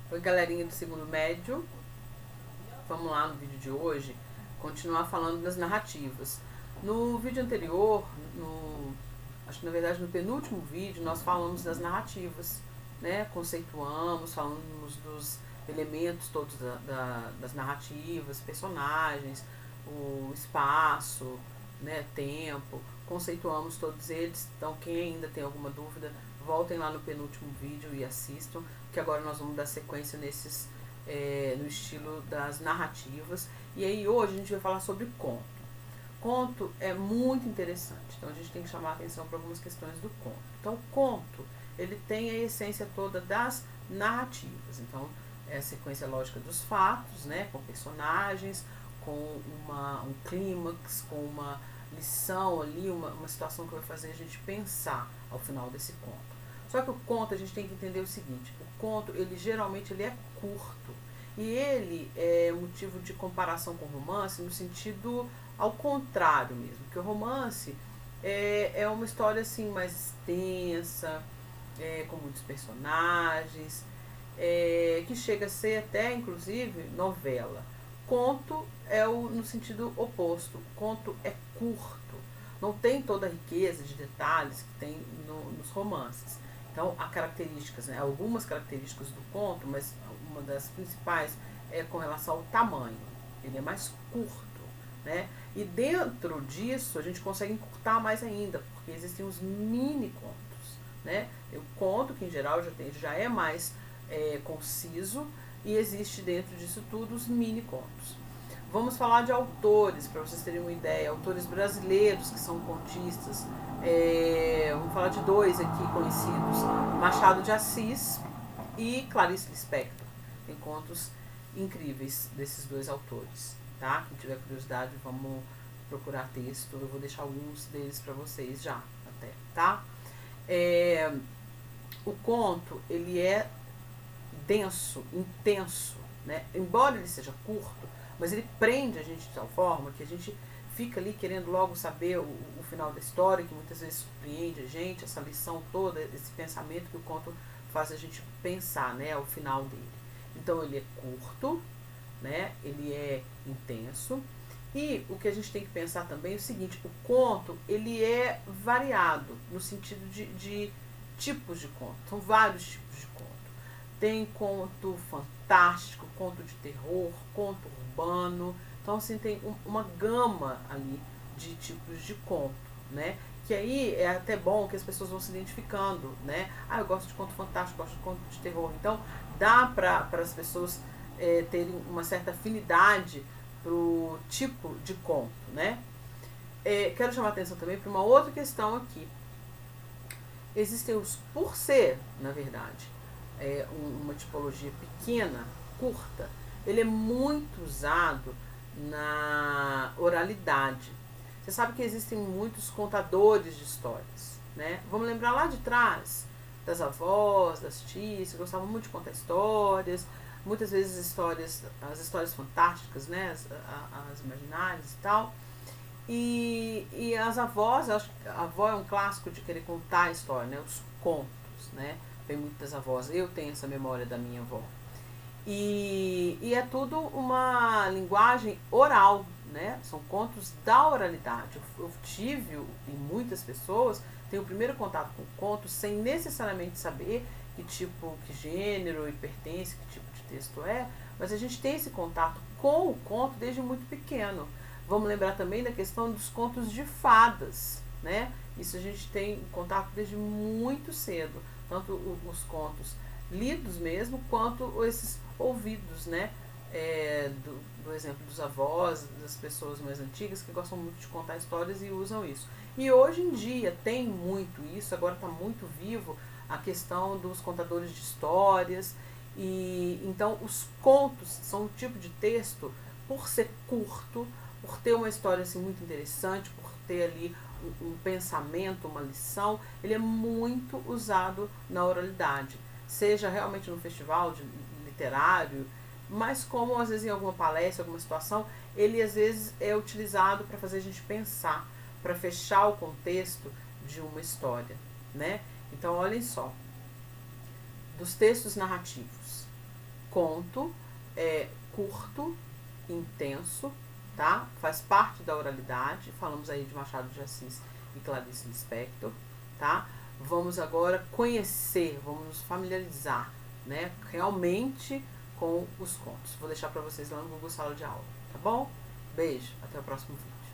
Oi, galerinha do segundo médio. Vamos lá no vídeo de hoje continuar falando das narrativas. No vídeo anterior, acho que na verdade no penúltimo vídeo, nós falamos das narrativas, né? Conceituamos, falamos dos elementos todos das narrativas, personagens, o espaço, né? Tempo, conceituamos todos eles. Então, quem ainda tem alguma dúvida, voltem lá no penúltimo vídeo e assistam, que agora nós vamos dar sequência nesses no estilo das narrativas. E aí hoje a gente vai falar sobre conto. Conto é muito interessante, então a gente tem que chamar a atenção para algumas questões do conto. Então o conto, ele tem a essência toda das narrativas. Então é a sequência lógica dos fatos, né, com personagens, com um clímax, com uma lição ali, uma situação que vai fazer a gente pensar ao final desse conto. Só que o conto, a gente tem que entender o seguinte: o conto, ele geralmente ele é curto. E ele é motivo de comparação com o romance no sentido ao contrário mesmo. Porque o romance é uma história assim mais extensa, com muitos personagens, que chega a ser até inclusive novela. Conto é no sentido oposto. Conto é curto. Não tem toda a riqueza de detalhes que tem nos romances. Então, há características, né? Algumas características do conto, mas uma das principais é com relação ao tamanho. Ele é mais curto, né? E dentro disso, a gente consegue encurtar mais ainda, porque existem os mini contos, né? O conto, que em geral já é mais conciso, e existe dentro disso tudo os mini contos. Vamos falar de autores, para vocês terem uma ideia, autores brasileiros que são contistas. Vamos falar de dois aqui conhecidos: Machado de Assis e Clarice Lispector. Tem contos incríveis desses dois autores, tá? Quem tiver curiosidade, vamos procurar texto. Eu vou deixar alguns deles para vocês já, até, tá? O conto, ele é denso, intenso, né? Embora ele seja curto, mas ele prende a gente de tal forma que a gente fica ali querendo logo saber o final da história, que muitas vezes surpreende a gente, essa lição toda, esse pensamento que o conto faz a gente pensar, né, ao final dele. Então ele é curto, né, ele é intenso, e o que a gente tem que pensar também é o seguinte: o conto, ele é variado no sentido de tipos de conto. São vários tipos de conto. Tem conto fantástico, conto de terror, conto urbano. Então, assim, tem uma gama ali de tipos de conto, né? Que aí é até bom que as pessoas vão se identificando, né? Ah, eu gosto de conto fantástico, gosto de conto de terror. Então, dá para as pessoas terem uma certa afinidade pro tipo de conto, né? Quero chamar a atenção também para uma outra questão aqui. Existem os por ser, na verdade, uma tipologia pequena, curta, ele é muito usado na oralidade. Você sabe que existem muitos contadores de histórias, né? Vamos lembrar lá de trás das avós, das tias, que gostavam muito de contar histórias, muitas vezes as histórias fantásticas, né? As imaginárias e tal. E as avós, acho que a avó é um clássico de querer contar a história, né? Os contos, né? Vem muito das avós. Eu tenho essa memória da minha avó. E é tudo uma linguagem oral, né? São contos da oralidade. Eu tive, e muitas pessoas têm o primeiro contato com o conto sem necessariamente saber que tipo, que gênero e pertence, que tipo de texto é, mas a gente tem esse contato com o conto desde muito pequeno. Vamos lembrar também da questão dos contos de fadas, né? Isso a gente tem contato desde muito cedo, tanto os contos lidos mesmo, quanto esses ouvidos, né? Do exemplo dos avós, das pessoas mais antigas que gostam muito de contar histórias e usam isso. E hoje em dia tem muito isso, agora está muito vivo a questão dos contadores de histórias. E então os contos são um tipo de texto, por ser curto, por ter uma história assim, muito interessante, por ter ali um pensamento, uma lição, ele é muito usado na oralidade. Seja realmente no festival literário, mas como às vezes em alguma palestra, alguma situação, ele às vezes é utilizado para fazer a gente pensar, para fechar o contexto de uma história, né? Então olhem só, dos textos narrativos. conto é curto, intenso, tá? Faz parte da oralidade. Falamos aí de Machado de Assis e Clarice Lispector, tá? Vamos agora conhecer, vamos nos familiarizar, né, realmente com os contos. Vou deixar para vocês lá no Google Sala de Aula, tá bom? Beijo, até o próximo vídeo.